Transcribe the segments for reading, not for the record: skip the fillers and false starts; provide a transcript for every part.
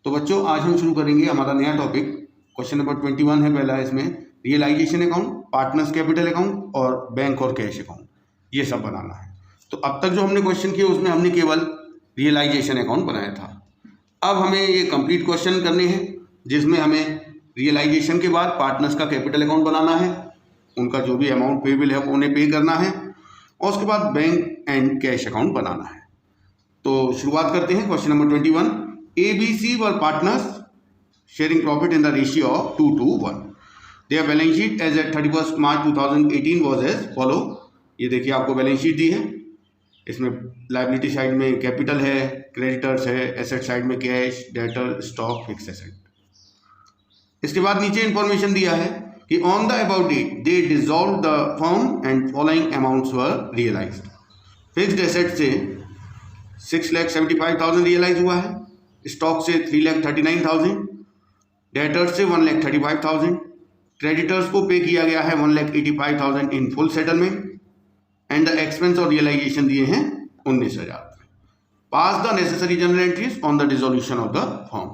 तो बच्चों आज हम शुरू करेंगे हमारा नया टॉपिक। क्वेश्चन नंबर 21 है पहला, इसमें realisation account, partners capital account और बैंक और कैश अकाउंट, ये सब बनाना है। तो अब तक जो हमने क्वेश्चन किए उसमें हमने केवल रियलाइजेशन अकाउंट बनाया था। अब हमें ये कंप्लीट क्वेश्चन करने हैं जिसमें हमें रियलाइजेशन के बाद पार्टनर्स का कैपिटल अकाउंट बनाना है, उनका जो भी अमाउंट पेबल है उन्हें पे करना है, और उसके बाद बैंक एंड कैश अकाउंट बनाना है। तो शुरुआत करते हैं। Question number 21, ABC were partners sharing profit in the ratio of 2:1। Their balance sheet as at 31 March 2018 was as follow. ये देखिए आपको बैलेंस शीट दी है, इसमें लायबिलिटी साइड में कैपिटल है, क्रेडिटर्स है, एसेट साइड में cash, debtor, stock, fix asset. इसके बाद नीचे इंफॉर्मेशन दिया है कि on the about date they dissolve the firm and following amounts were realised. Fixed asset से 6,75,000 रियलाइज हुआ है, स्टॉक से 3,39,000, डेटर्स से 1,35,000, क्रेडिटर्स को पे किया गया है 1,85,000 in full settlement, and the expense और रियलाइजेशन दिए हैं 19,000। Pass the necessary journal entries on the dissolution of the firm.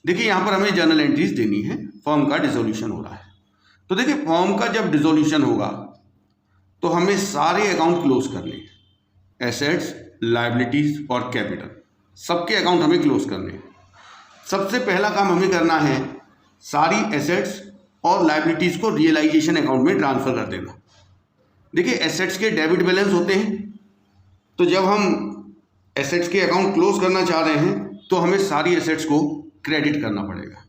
देखिए यहाँ पर हमें जर्नल एंट्रीज देनी है, फर्म का डिसोल्यूशन हो रहा है। तो देखिए फर्म का जब डिसोल्यूशन होगा तो हमें सारे अकाउंट क्लोज करने हैं, एसेट्स, लायबिलिटीज और कैपिटल, सबके अकाउंट हमें क्लोज करने हैं। सबसे पहला काम हमें करना है सारी एसेट्स और लायबिलिटीज को रियलाइजेशन अकाउंट में ट्रांसफर कर देना। देखिए एसेट्स के डेबिट बैलेंस होते हैं, तो जब हम एसेट्स के अकाउंट क्लोज करना चाह रहे हैं तो हमें सारी एसेट्स को क्रेडिट करना पड़ेगा।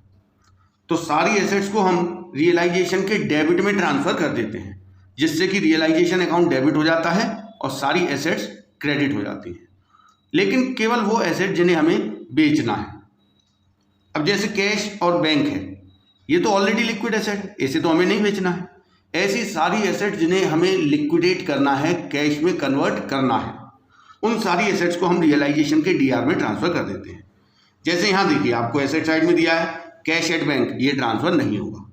तो सारी एसेट्स को हम रियलाइजेशन के डेबिट में ट्रांसफर कर देते हैं, जिससे कि रियलाइजेशन अकाउंट डेबिट हो जाता है और सारी एसेट्स क्रेडिट हो जाती है। लेकिन केवल वो एसेट जिन्हें हमें बेचना है। अब जैसे कैश और बैंक है, ये तो ऑलरेडी लिक्विड एसेट है, इसे तो हमें नहीं बेचना है। ऐसी सारी एसेट जिन्हें हमें लिक्विडेट करना है, कैश में कन्वर्ट करना है, उन सारी एसेट्स को हम रियलाइजेशन के डीआर में ट्रांसफर कर देते हैं। जैसे यहाँ देखिए आपको एसेट साइड में दिया है कैश एट बैंक, ये ट्रांसफर नहीं होगा।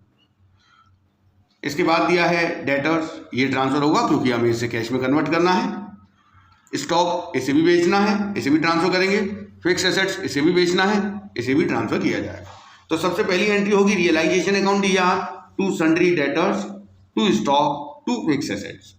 इसके बाद दिया है डेटर्स, ये ट्रांसफर होगा क्योंकि हमें इसे कैश में कन्वर्ट करना है। स्टॉक, इसे भी बेचना है, इसे भी ट्रांसफर करेंगे। फिक्स एसेट्स, इसे भी बेचना है, इसे भी ट्रांसफर किया जाएगा। तो सबसे पहली एंट्री होगी realisation account DR to sundry debtors to stock to fix assets.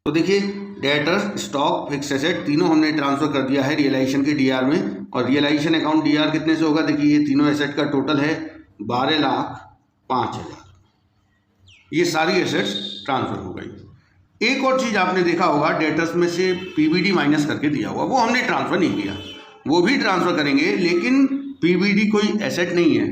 तो देखिए डेटर्स, स्टॉक, फिक्स एसेट तीनों हमने ट्रांसफर कर दिया है रियलाइजेशन के डीआर में। और रियलाइजेशन अकाउंट डीआर कितने से होगा, देखिए ये तीनों एसेट का टोटल है 12,05,000। ये सारी एसेट्स ट्रांसफर हो गई। एक और चीज़ आपने देखा होगा, डेटर्स में से पीबीडी माइनस करके दिया हुआ, वो हमने ट्रांसफर नहीं किया, वो भी ट्रांसफर करेंगे, लेकिन पीबीडी कोई एसेट नहीं है।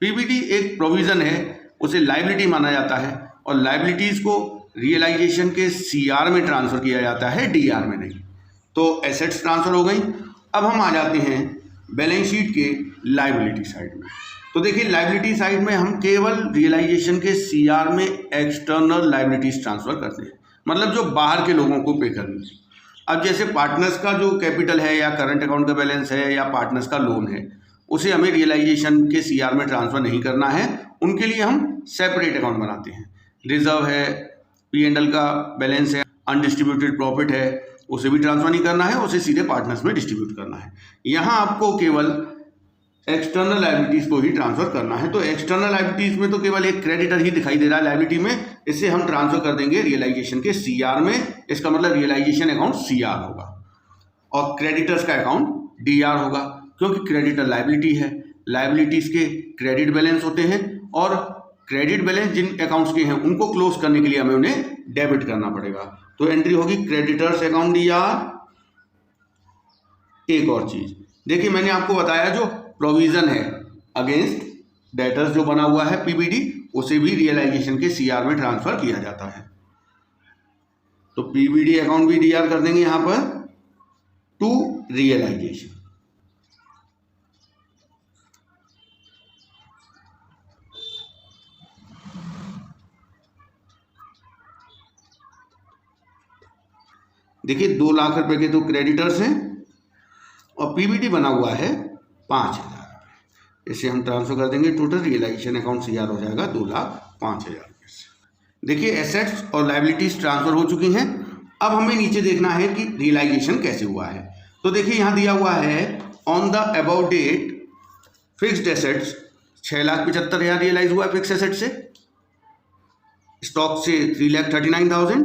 पीबीडी एक प्रोविज़न है, उसे लायबिलिटी माना जाता है, और लायबिलिटीज़ को रियलाइजेशन के सीआर में ट्रांसफर किया जाता है, डीआर में नहीं। तो एसेट्स ट्रांसफर हो गई। अब हम आ जाते हैं बैलेंस शीट के लायबिलिटी साइड में। तो देखिए लायबिलिटी साइड में हम केवल रियलाइजेशन के सीआर में एक्सटर्नल लायबिलिटीज ट्रांसफर करते हैं, मतलब जो बाहर के लोगों को पे करनी है। अब जैसे पार्टनर्स का जो कैपिटल है या करंट अकाउंट का बैलेंस है या पार्टनर्स का लोन है, उसे हमें रियलाइजेशन के सीआर में ट्रांसफर नहीं करना है, उनके लिए हम सेपरेट अकाउंट बनाते हैं। रिजर्व है, P&L का बैलेंस है, अनडिस्ट्रीब्यूटेड प्रॉफिट है, उसे भी ट्रांसफर नहीं करना है, उसे सीधे पार्टनर्स में डिस्ट्रीब्यूट करना है। यहाँ आपको केवल एक्सटर्नल लायबिलिटीज को ही ट्रांसफर करना है। तो एक्सटर्नल लायबिलिटीज में तो केवल एक क्रेडिटर ही दिखाई दे रहा है लायबिलिटी में, इसे हम ट्रांसफर कर देंगे रियलाइजेशन के सीआर में। इसका मतलब रियलाइजेशन अकाउंट सीआर होगा और क्रेडिटर्स का अकाउंट डीआर होगा, क्योंकि क्रेडिटर लायबिलिटी है, लायबिलिटीज के क्रेडिट बैलेंस होते हैं, और क्रेडिट बैलेंस जिन अकाउंट्स के हैं उनको क्लोज करने के लिए हमें उन्हें डेबिट करना पड़ेगा। तो एंट्री होगी क्रेडिटर्स अकाउंट डीआर। एक और चीज देखिए, मैंने आपको बताया जो प्रोविजन है अगेंस्ट डेटर्स जो बना हुआ है पीबीडी, उसे भी रियलाइजेशन के सीआर में ट्रांसफर किया जाता है। तो पीबीडी अकाउंट भी डीआर कर देंगे यहां पर टू रियलाइजेशन। देखिए 2 लाख रुपए के तो क्रेडिटर्स हैं और पीबीटी बना हुआ है 5,000। इसे हम ट्रांसफर कर देंगे, टोटल रियलाइजेशन अकाउंट सीआर हो जाएगा 2,05,000 रुपये से। देखिए एसेट्स और लायबिलिटीज ट्रांसफर हो चुकी हैं। अब हमें नीचे देखना है कि रियलाइजेशन कैसे हुआ है। तो देखिए यहाँ दिया हुआ है on the about date fixed assets 6,75,000 realise हुआ है फिक्स एसेट से, स्टॉक से 3,39,000,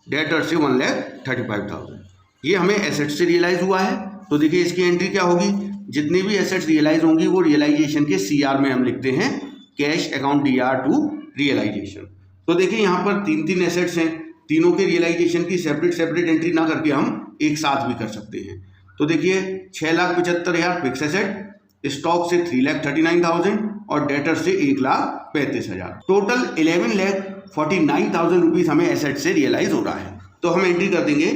डेटर से 1,35,000। ये हमें एसेट से रियलाइज हुआ है। तो देखिए इसकी एंट्री क्या होगी, जितनी भी एसेट्स रियलाइज होंगी वो रियलाइजेशन के सीआर में हम लिखते हैं cash account DR to realisation. तो देखिए यहाँ पर 3 एसेट्स हैं, तीनों के रियलाइजेशन की सेपरेट एंट्री ना करके हम एक साथ भी कर सकते हैं। तो देखिए 6,75,000 फिक्स एसेट, स्टॉक से 3,39,000 और डेटर से 1,35,000, टोटल 11,49,000 रुपीज हमें एसेट से रियलाइज हो रहा है। तो हम एंट्री कर देंगे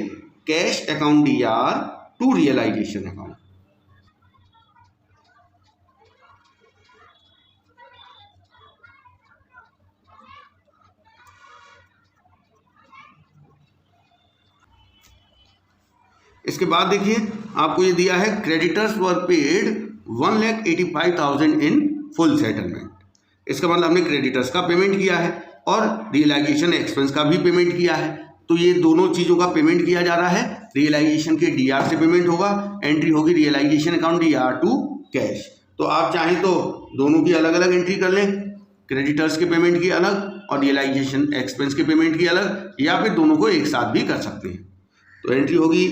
cash account DR to realisation account. इसके बाद देखिए आपको ये दिया है creditors were paid 1,85,000 in full settlement. इसका मतलब हमने क्रेडिटर्स का पेमेंट किया है और रियलाइजेशन एक्सपेंस का भी पेमेंट किया है। तो ये दोनों चीज़ों का पेमेंट किया जा रहा है। रियलाइजेशन के डीआर से पेमेंट होगा, एंट्री होगी realisation account DR to cash. तो आप चाहें तो दोनों की अलग अलग एंट्री कर लें, क्रेडिटर्स के पेमेंट की अलग और रियलाइजेशन एक्सपेंस के पेमेंट की अलग, या फिर दोनों को एक साथ भी कर सकते हैं। तो एंट्री होगी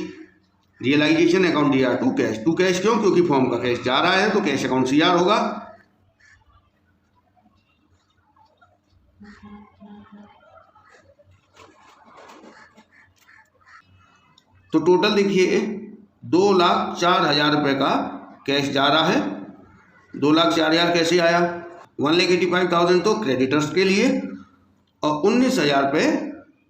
realisation account DR to cash क्यों, क्योंकि फॉर्म का कैश जा रहा है तो कैश अकाउंट सीआर होगा। तो टोटल देखिए 2,04,000 रुपये का कैश जा रहा है। 2,04,000 कैसे आया, 1,85,000 तो क्रेडिटर्स के लिए और 19,000 रुपये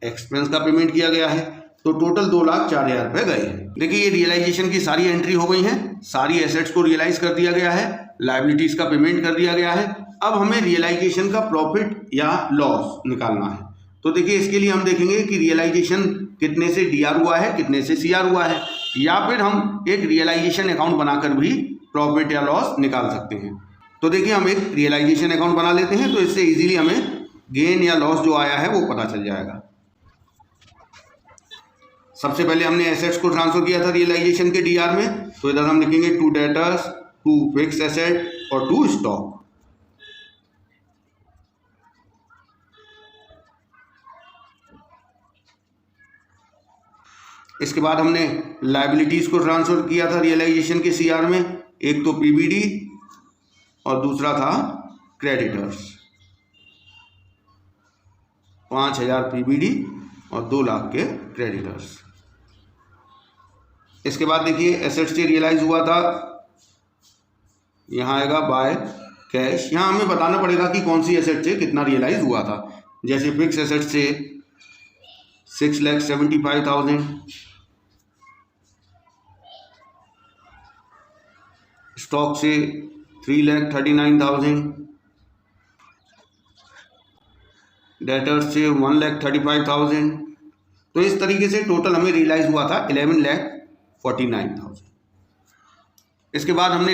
एक्सपेंस का पेमेंट किया गया है। तो टोटल 2,04,000 रुपये गए हैं। देखिए ये रियलाइजेशन की सारी एंट्री हो गई हैं, सारी एसेट्स को रियलाइज कर दिया गया है, लायबिलिटीज का पेमेंट कर दिया गया है। अब हमें रियलाइजेशन का प्रॉफिट या लॉस निकालना है। तो देखिए इसके लिए हम देखेंगे कि रियलाइजेशन कितने से डीआर हुआ है, कितने से सीआर हुआ है, या फिर हम एक रियलाइजेशन अकाउंट बनाकर भी प्रॉफिट या लॉस निकाल सकते हैं। तो देखिए हम एक रियलाइजेशन अकाउंट बना लेते हैं, तो इससे इजीली हमें गेन या लॉस जो आया है वो पता चल जाएगा। सबसे पहले हमने एसेट्स को ट्रांसफर किया था रियलाइजेशन के डीआर में, तो इधर हम लिखेंगे to debtors, to fix asset और टू स्टॉक। इसके बाद हमने लायबिलिटीज को ट्रांसफर किया था रियलाइजेशन के सीआर में, एक तो पीबीडी और दूसरा था क्रेडिटर्स। 5,000 पीबीडी और 2 लाख के क्रेडिटर्स। इसके बाद देखिए एसेट से रियलाइज हुआ था, यहाँ आएगा बाय कैश। यहाँ हमें बताना पड़ेगा कि कौन सी एसेट से कितना रियलाइज हुआ था। जैसे फिक्स एसेट से 6,75,000, स्टॉक से 3,39,000, डेटर से 1,35,000। तो इस तरीके से टोटल हमें रियलाइज हुआ था 11,49,000। इसके बाद हमने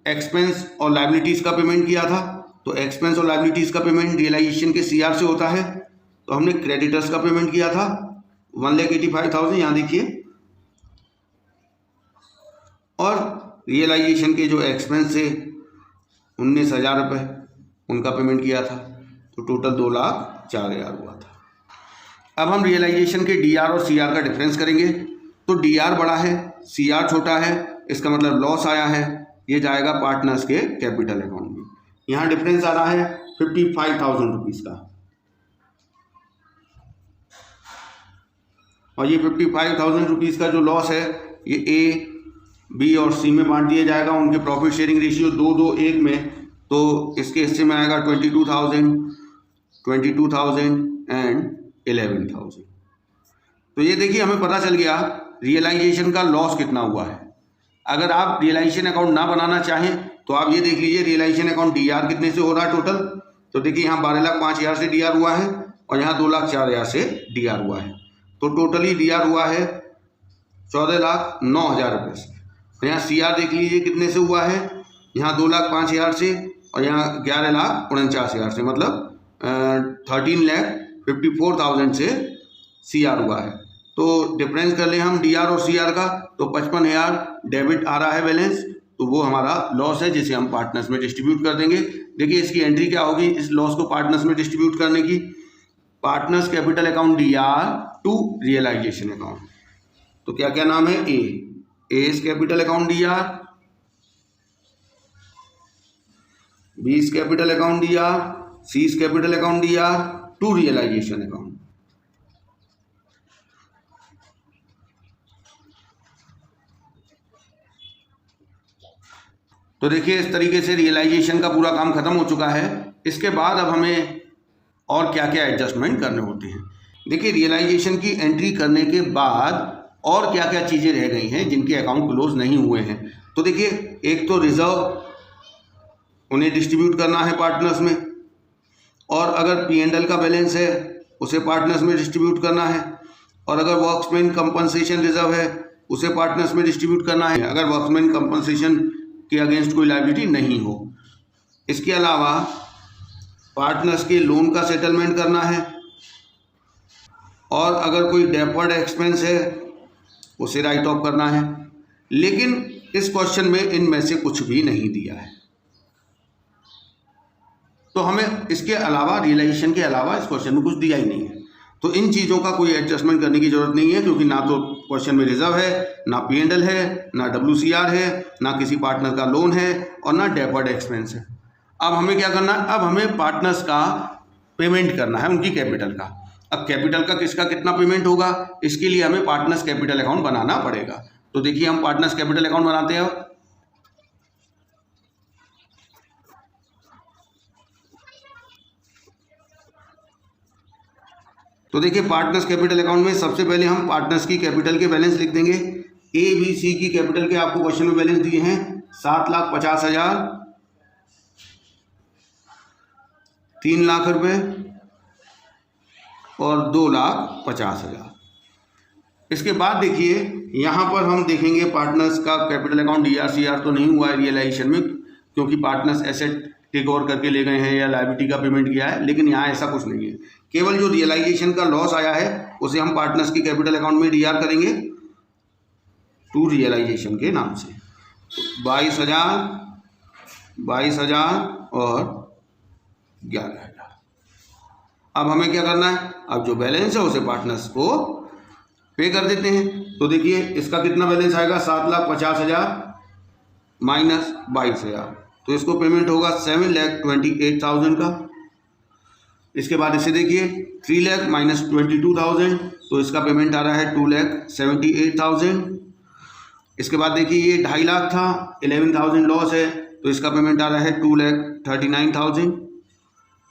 एक्सपेंस और लायबिलिटीज़ का पेमेंट किया था। तो एक्सपेंस और लायबिलिटीज़ का पेमेंट रियलाइजेशन के सीआर से होता है। तो हमने क्रेडिटर्स का पेमेंट किया था 1,85,000, यहाँ देखिए, और रियलाइजेशन के जो एक्सपेंस थे 19,000 रुपये उनका पेमेंट किया था। तो टोटल 2,04,000 हुआ था। अब हम रियलाइजेशन के डीआर और सीआर का डिफरेंस करेंगे। तो डीआर बड़ा है, सीआर छोटा है, इसका मतलब लॉस आया है, ये जाएगा पार्टनर्स के कैपिटल अकाउंट में। यहाँ डिफरेंस आ रहा है 55,000 रुपीज़ का, और ये 55,000 रुपीज़ का जो लॉस है ये ए, बी और सी में बांट दिया जाएगा। उनके प्रॉफिट शेयरिंग रेशियो 2-2-1 में। तो इसके हिस्से में आएगा 22,000, 22,000 एंड 11,000। तो ये देखिए हमें पता चल गया रियलाइजेशन का लॉस कितना हुआ है। अगर आप रियलाइजेशन अकाउंट ना बनाना चाहें तो आप ये देख लीजिए रियलाइजेशन अकाउंट डीआर कितने से हो रहा है टोटल। तो देखिए यहाँ 12,05,000 से डीआर हुआ है और यहाँ 2,04,000 से डीआर हुआ है। तो टोटली डीआर हुआ है 14,09,000 रुपये से। यहाँ CR देख लीजिए कितने से हुआ है, यहाँ 2,05,000 से और यहाँ 11,49,000 से, मतलब 13,54,000 से CR हुआ है। तो डिफरेंस कर लें हम DR और CR का, तो 55,000 डेबिट आ रहा है बैलेंस, तो वो हमारा लॉस है जिसे हम पार्टनर्स में डिस्ट्रीब्यूट कर देंगे। देखिए इसकी एंट्री क्या होगी इस लॉस को पार्टनर्स में डिस्ट्रीब्यूट करने की, partners capital account DR to realisation account. तो क्या क्या नाम है, A is capital account DR, B is capital account DR, C is capital account DR to realisation account. तो देखिए इस तरीके से रियलाइजेशन का पूरा काम खत्म हो चुका है। इसके बाद अब हमें और क्या क्या एडजस्टमेंट करने होते हैं। देखिए रियलाइजेशन की एंट्री करने के बाद और क्या क्या चीज़ें रह गई हैं जिनके अकाउंट क्लोज नहीं हुए हैं। तो देखिए एक तो रिजर्व, उन्हें डिस्ट्रीब्यूट करना है पार्टनर्स में, और अगर P&L का बैलेंस है उसे पार्टनर्स में डिस्ट्रीब्यूट करना है, और अगर वर्कमैन कंपनसेशन रिजर्व है उसे पार्टनर्स में डिस्ट्रीब्यूट करना है अगर वर्कमैन कंपनसेशन के अगेंस्ट कोई लायबिलिटी नहीं हो। इसके अलावा पार्टनर्स के लोन का सेटलमेंट करना है, और अगर कोई डेफर्ड एक्सपेंस है उसे राइट ऑफ करना है। लेकिन इस क्वेश्चन में इनमें से कुछ भी नहीं दिया है, तो हमें इसके अलावा रियलाइजेशन के अलावा इस क्वेश्चन में कुछ दिया ही नहीं है। तो इन चीज़ों का कोई एडजस्टमेंट करने की जरूरत नहीं है, क्योंकि ना तो क्वेश्चन में रिजर्व है, ना P&L है, ना WCR है, ना किसी पार्टनर का लोन है, और ना डेफर्ड एक्सपेंस है। अब हमें क्या करना है, अब हमें पार्टनर्स का पेमेंट करना है, उनकी कैपिटल का। अब कैपिटल का किसका कितना पेमेंट होगा, इसके लिए हमें पार्टनर्स कैपिटल अकाउंट बनाना पड़ेगा। तो देखिए हम पार्टनर्स कैपिटल अकाउंट बनाते हैं। तो देखिए पार्टनर्स कैपिटल अकाउंट में सबसे पहले हम पार्टनर्स की कैपिटल के बैलेंस लिख देंगे। ABC की कैपिटल के आपको क्वेश्चन में बैलेंस दिए हैं 7,50,000, 3 लाख रुपए और 2,50,000। इसके बाद देखिए यहाँ पर हम देखेंगे पार्टनर्स का कैपिटल अकाउंट DRCR तो नहीं हुआ है रियलाइजेशन में, क्योंकि पार्टनर्स एसेट टेक ओवर करके ले गए हैं या लायबिलिटी का पेमेंट किया है। लेकिन यहाँ ऐसा कुछ नहीं है, केवल जो रियलाइजेशन का लॉस आया है उसे हम पार्टनर्स की कैपिटल अकाउंट में DR करेंगे टू रियलाइजेशन के नाम से। 22,000 और 11,000। अब हमें क्या करना है, अब जो बैलेंस है उसे पार्टनर्स को पे कर देते हैं। तो देखिए इसका कितना बैलेंस आएगा, 7,50,000 माइनस 22,000, तो इसको पेमेंट होगा 7,28,000 का। इसके बाद इसे देखिए 3 लाख माइनस 22,000, तो इसका पेमेंट आ रहा है 2,78,000। इसके बाद देखिए ये 2.5 लाख था, 11,000 लॉस है, तो इसका पेमेंट आ रहा है 2,39,000।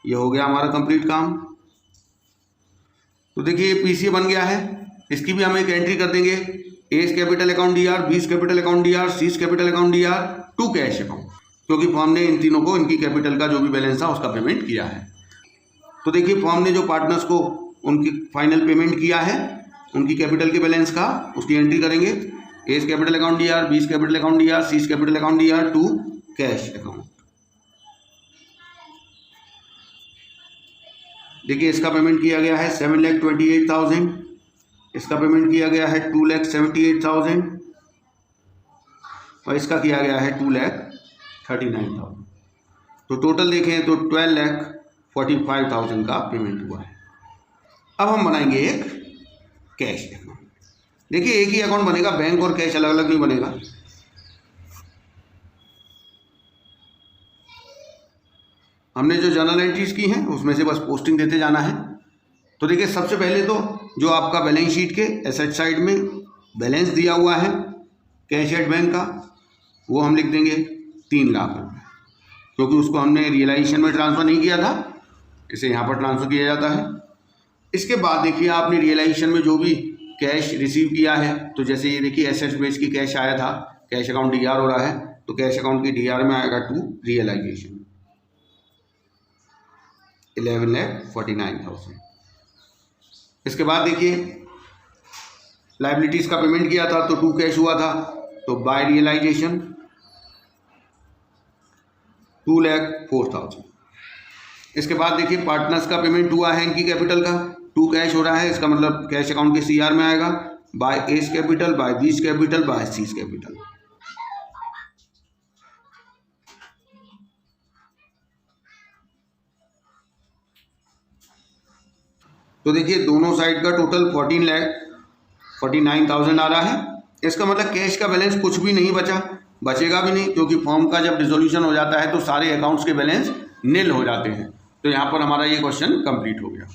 ये हो गया हमारा कंप्लीट काम। तो देखिए ये PCA बन गया है। इसकी भी हम एक एंट्री कर देंगे, A capital account DR, B capital account DR, C capital account DR to cash account, क्योंकि फॉर्म ने इन तीनों को इनकी कैपिटल का जो भी बैलेंस था उसका पेमेंट किया है। तो देखिए फॉर्म ने जो पार्टनर्स को उनकी फाइनल पेमेंट किया है उनकी कैपिटल के बैलेंस का, उसकी एंट्री करेंगे। A capital account DR, B capital account DR, C capital account DR to cash account. देखिए इसका पेमेंट किया गया है 7,28,000, इसका पेमेंट किया गया है 2,78,000 और इसका किया गया है 2,39,000। तो टोटल देखें तो 12,45,000 का पेमेंट हुआ है। अब हम बनाएंगे एक कैश अकाउंट। देखिए एक ही अकाउंट बनेगा, बैंक और कैश अलग अलग नहीं बनेगा। हमने जो जर्नल एंट्रीज की हैं उसमें से बस पोस्टिंग देते जाना है। तो देखिए सबसे पहले तो जो आपका बैलेंस शीट के एसेट साइड में बैलेंस दिया हुआ है कैश एट बैंक का, वो हम लिख देंगे 3 लाख रुपये, क्योंकि उसको हमने रियलाइजेशन में ट्रांसफ़र नहीं किया था, इसे यहाँ पर ट्रांसफ़र किया जाता है। इसके बाद देखिए आपने रियलाइजेशन में जो भी कैश रिसीव किया है, तो जैसे ये देखिए एसेट्स बेस की कैश आया था, कैश अकाउंट DR हो रहा है, तो कैश अकाउंट की DR में आएगा टू रियलाइजेशन 11,49,000। इसके बाद देखिए लाइबिलिटीज़ का पेमेंट किया था तो टू कैश हुआ था, तो तो बाय रियलाइजेशन 2,04,000। इसके बाद देखिए पार्टनर्स का पेमेंट हुआ है इनकी कैपिटल का, टू कैश हो रहा है, इसका मतलब कैश अकाउंट के सीआर में आएगा, by A's capital, by B's capital, by C's capital. तो देखिए दोनों साइड का टोटल 14,49,000 आ रहा है। इसका मतलब कैश का बैलेंस कुछ भी नहीं बचा, बचेगा भी नहीं, क्योंकि फॉर्म का जब डिसोल्यूशन हो जाता है तो सारे अकाउंट्स के बैलेंस निल हो जाते हैं। तो यहाँ पर हमारा ये क्वेश्चन कंप्लीट हो गया।